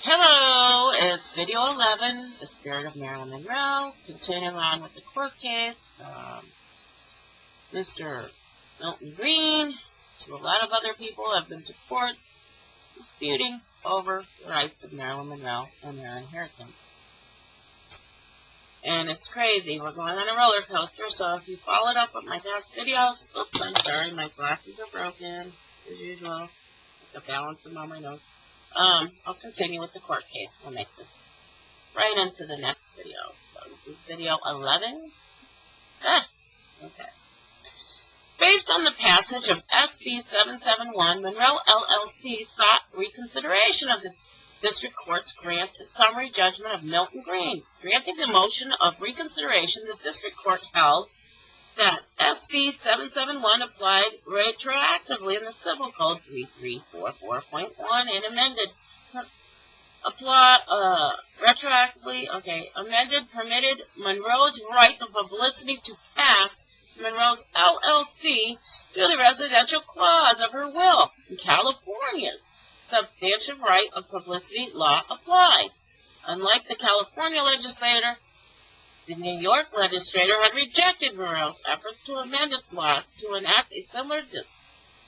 Hello, it's video 11, The Spirit of Marilyn Monroe, continuing on with the court case. Mr. Milton Green, to a lot of other people, have been to court disputing over the rights of Marilyn Monroe and her inheritance. And it's crazy. We're going on a roller coaster, so if you followed up with my past videos, oops, I'm sorry, my glasses are broken, as usual. The balance them on my nose. I'll continue with the court case. We'll make this right into the next video. So this is video 11. Okay. Based on the passage of SB 771, Monroe LLC sought reconsideration of the District Court's grant to summary judgment of Milton Green. Granting the motion of reconsideration, the District Court held that SB 771 applied retroactively in the Civil Code 3344.1 and amended permitted Monroe's right of publicity to pass Monroe's LLC through the residential clause of her will. In California's substantive right of publicity law applied. Unlike the California legislator, the New York legislature had rejected Monroe's efforts to amend its laws to enact a similar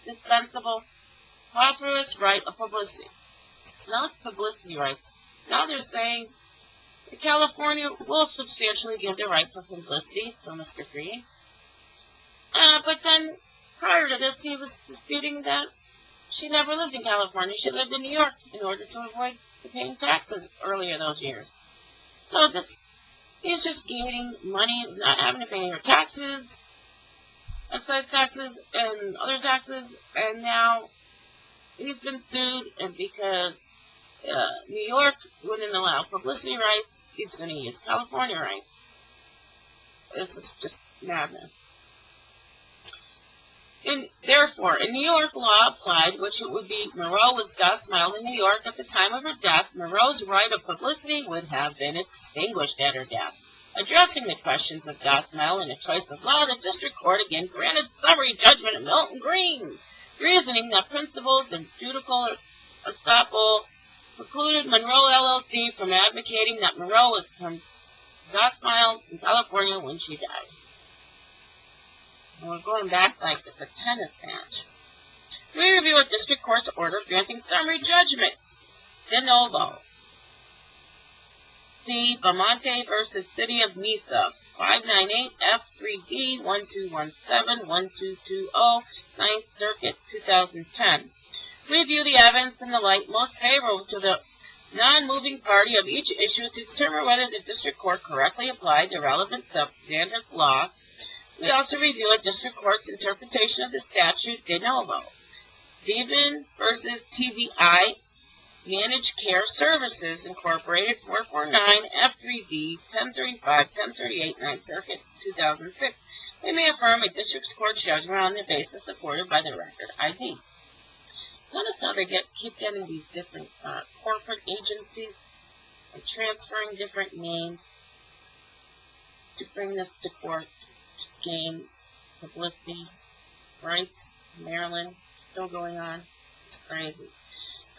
dispensable prosperous right of publicity. It's not publicity rights. Now they're saying that California will substantially give the right for publicity to Mr. Green. But then, prior to this, he was disputing that she never lived in California. She lived in New York in order to avoid paying taxes earlier those years. So this he's just gaining money, not having to pay her taxes, excise taxes, and other taxes, and now he's been sued, and because New York wouldn't allow publicity rights, he's going to use California rights. This is just madness. Therefore, in New York law applied, which it would be Monroe was domiciled in New York at the time of her death, Monroe's right of publicity would have been extinguished at her death. Addressing the questions of domicile and a choice of law, the District Court again granted summary judgment of Milton Green, reasoning that principles of judicial estoppel precluded Monroe LLC from advocating that Monroe was domiciled in California when she died. And we're going back like it's a tennis match. We review a District Court's order granting summary judgment. De novo. C. Bamonte v. City of Mesa, 598 F3D 1217 1220, 9th Circuit, 2010. Review the evidence in the light most favorable to the non-moving party of each issue to determine whether the District Court correctly applied the relevant substantive law. We also review a District Court's interpretation of the statute de novo. Stephen v. TVI Managed Care Services, Incorporated, 449 F3D 1035 1038 9th Circuit, 2006. We may affirm a District Court judgment on the basis supported by the record ID. Notice how they keep getting these different corporate agencies and transferring different names to bring this to court. Gain publicity rights. Maryland still going on. It's crazy.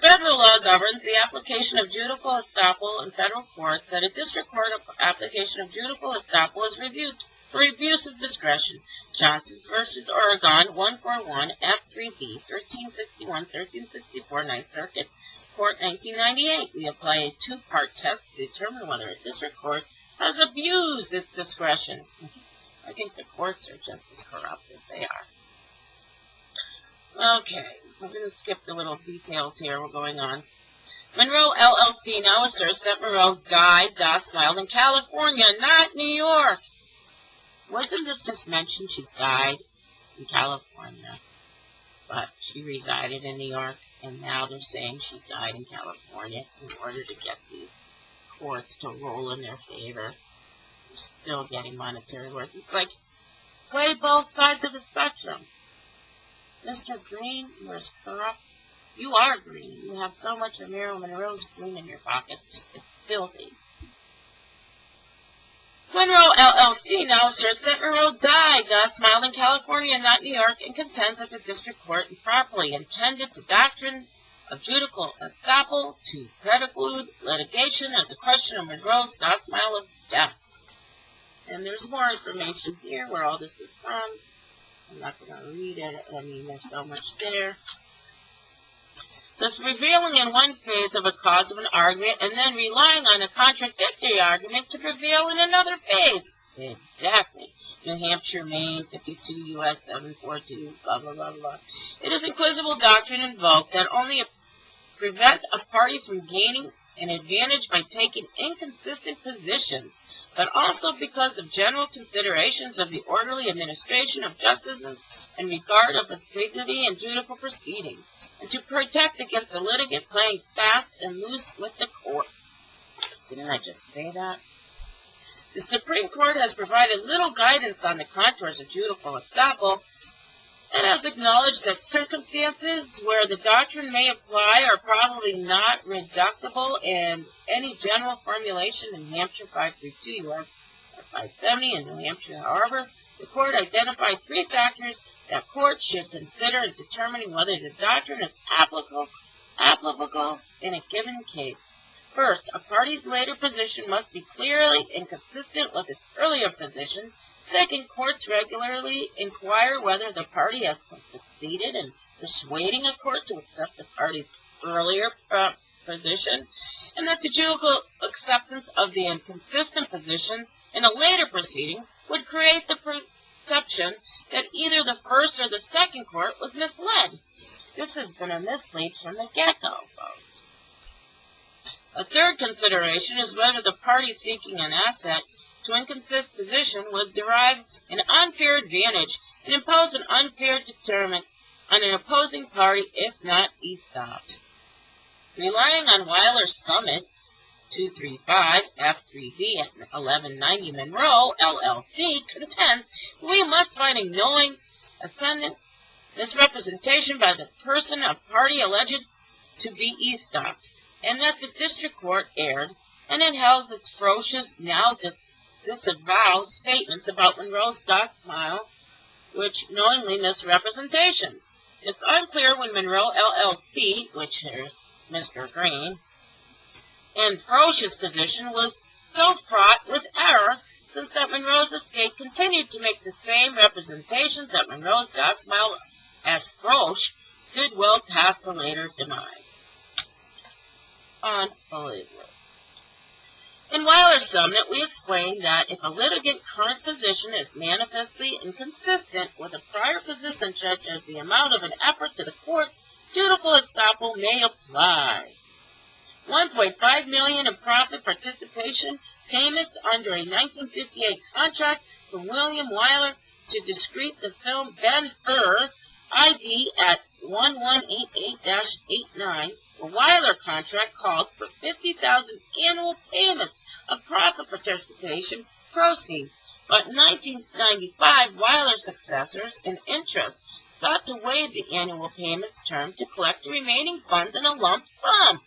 Federal law governs the application of judicial estoppel in federal courts. That a District Court application of judicial estoppel is reviewed for abuse of discretion. Johnson v. Oregon 141 F3D 1361 1364 9th Circuit Court 1998. We apply a two-part test to determine whether a District Court has abused its discretion. I think the courts are just as corrupt as they are. Okay, we're going to skip the little details here. We're going on. Monroe LLC now asserts that Monroe died domiciled in California, not New York. Wasn't this just mentioned she died in California, but she resided in New York, and now they're saying she died in California in order to get these courts to roll in their favor. Still getting monetary worth. It's like, play both sides of the spectrum. Mr. Green, you're corrupt. You are green. You have so much of Marilyn Monroe's green in your pockets. It's filthy. Monroe LLC now asserts that Monroe died domiciled in California, not New York, and contends that the District Court improperly intended the doctrine of judicial estoppel to preclude litigation of the question of Monroe's stockpile of death. And there's more information here where all this is from. I'm not going to read it. I mean, there's so much there. Thus revealing in one phase of a cause of an argument and then relying on a contradictory argument to prevail in another phase. Exactly. New Hampshire, Maine, 52 U.S. 742, blah, blah, blah, blah. It is inquisible doctrine invoked that only prevents a party from gaining an advantage by taking inconsistent positions, but also because of general considerations of the orderly administration of justice and regard of its dignity and judicial proceedings, and to protect against the litigant playing fast and loose with the court. Didn't I just say that? The Supreme Court has provided little guidance on the contours of judicial estoppel, and has acknowledged that circumstances where the doctrine may apply are probably not reducible in any general formulation in Hampshire 532 U.S. 570 and New Hampshire. However, the Court identified three factors that courts should consider in determining whether the doctrine is applicable in a given case. First, a party's later position must be clearly inconsistent with its earlier position. Second, courts regularly inquire whether the party has succeeded in persuading a court to accept the party's earlier position, and that the judicial acceptance of the inconsistent position in a later proceeding would create the perception that either the first or the second court was misled. This has been a mislead from the get-go, folks. A third consideration is whether the party seeking an asset to inconsistent position would derive an unfair advantage and impose an unfair deterrent on an opposing party if not estopped. Relying on Weiler's Summit 235 F3D at 1190 Monroe, LLC, contends we must find a knowing ascendant misrepresentation by the person of party alleged to be estopped, and that the district court erred, and it held its ferocious, now disavowed statements about Monroe's stockpile, which knowingly misrepresentation. It's unclear when Monroe LLC, which is Mr. Green, and ferocious position was so fraught with error, since that Monroe's estate continued to make the same representations that Monroe's stockpile as Frosch did well past the later demise. Unbelievable. In Weiler's Summit, we explained that if a litigant's current position is manifestly inconsistent with a prior position, such as the amount of an effort to the court, judicial estoppel may apply. $1.5 million in profit participation payments under a 1958 contract from William Weiler to discreet the film Ben-Hur, ID at 1188-89. The Weiler contract called for $50,000 annual payments of profit participation proceeds, but in 1995, Weiler's successors in interest sought to waive the annual payments term to collect the remaining funds in a lump sum,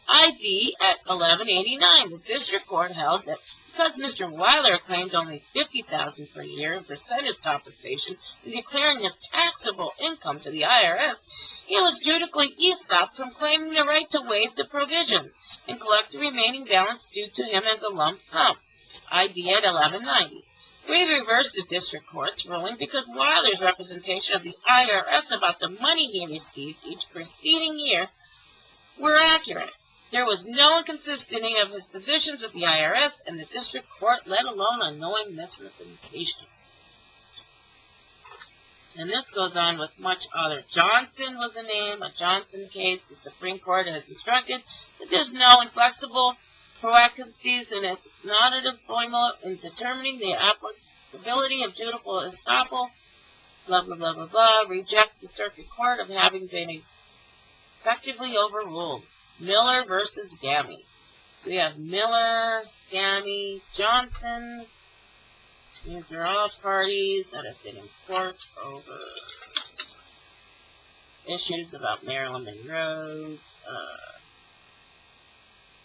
ID at 1189. The district court held that because Mr. Weiler claimed only $50,000 per year in percentage compensation in declaring his taxable income to the IRS, he was judicially estopped from claiming the right to waive the provision and collect the remaining balance due to him as a lump sum, ID at 1190. We reversed the district court's ruling because Weiler's representation of the IRS about the money he received each preceding year were accurate. There was no inconsistency of his positions with the IRS and the district court, let alone a knowing misrepresentation. And this goes on with much other. Johnson was the name, a Johnson case. The Supreme Court has instructed that there's no inflexible proactivities in its nominative formula in determining the applicability of judicial estoppel, blah, blah, blah, blah, blah, rejects the circuit court of having been effectively overruled. Miller versus Gammy. So we have Miller, Gammy, Johnson. These are all parties that have been in court over issues about Marilyn Monroe's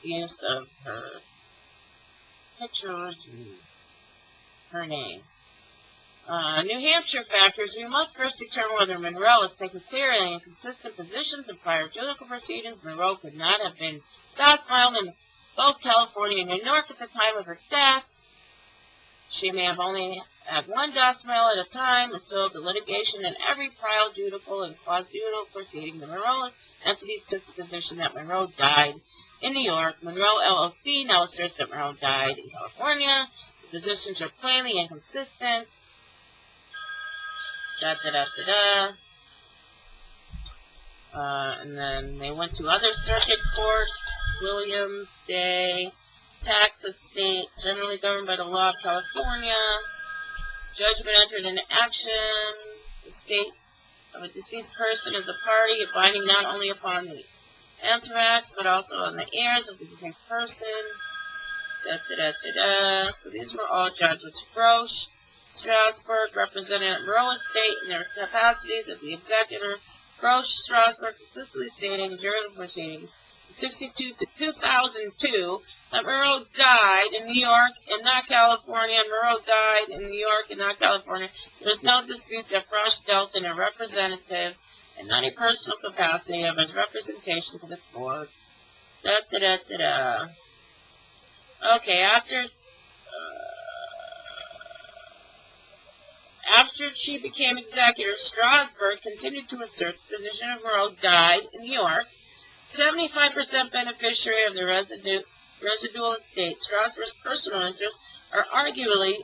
use of her pictures and her name. New Hampshire factors. We must first determine whether Monroe has taken clear and inconsistent positions in prior judicial proceedings. Monroe could not have been domiciled in both California and New York at the time of her death. She may have only had one domicile at a time until the litigation in every prior judicial and quasi-judicial proceeding. The Monroe entities took the position that Monroe died in New York. Monroe LLC now asserts that Monroe died in California. The positions are plainly inconsistent. And then they went to other circuit courts. Williams, Day, Texas State, generally governed by the law of California. Judgment entered into action. The state of a deceased person is a party, binding not only upon the anthrax, but also on the heirs of the deceased person. So these were all judges. Frosch, Strasburg represented Monroe Estate in their capacities as the executor. Frosch, Strasburg, consistently stating during the proceedings, 1962 to 2002, that Monroe died in New York and not California, and Monroe died in New York and not California. There is no dispute that Frosch dealt in a representative and not a personal capacity of his representation to the court. Okay, after she became executor, Strasburg continued to assert the position of Monroe died in New York. 75% beneficiary of the residual estate. Strasburg's personal interests are arguably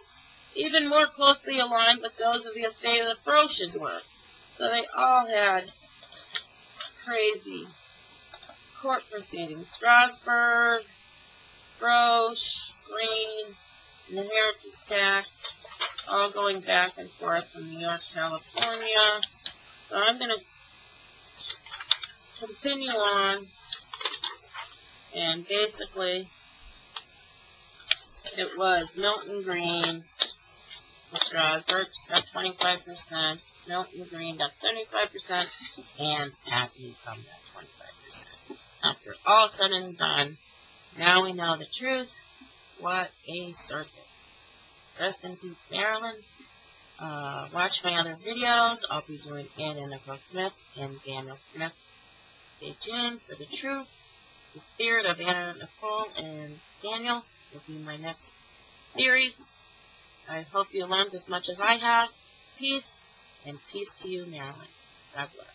even more closely aligned with those of the estate of the Frosch's were. So they all had crazy court proceedings. Strasburg, Frosch, Green, inheritance tax, all going back and forth from New York, California. So I'm going to continue on, and basically it was Milton Green for Strasburg, got 25%, Milton Green got 75%, and Pat Newcomb got 25%. After all said and done, now we know the truth. What a circuit. Rest in peace, Marilyn. Watch my other videos. I'll be doing Anna Nicole Smith and Daniel Smith. Stay tuned for the truth. The spirit of Anna Nicole and Daniel will be my next series. I hope you learned as much as I have. Peace, and peace to you, Marilyn. God bless.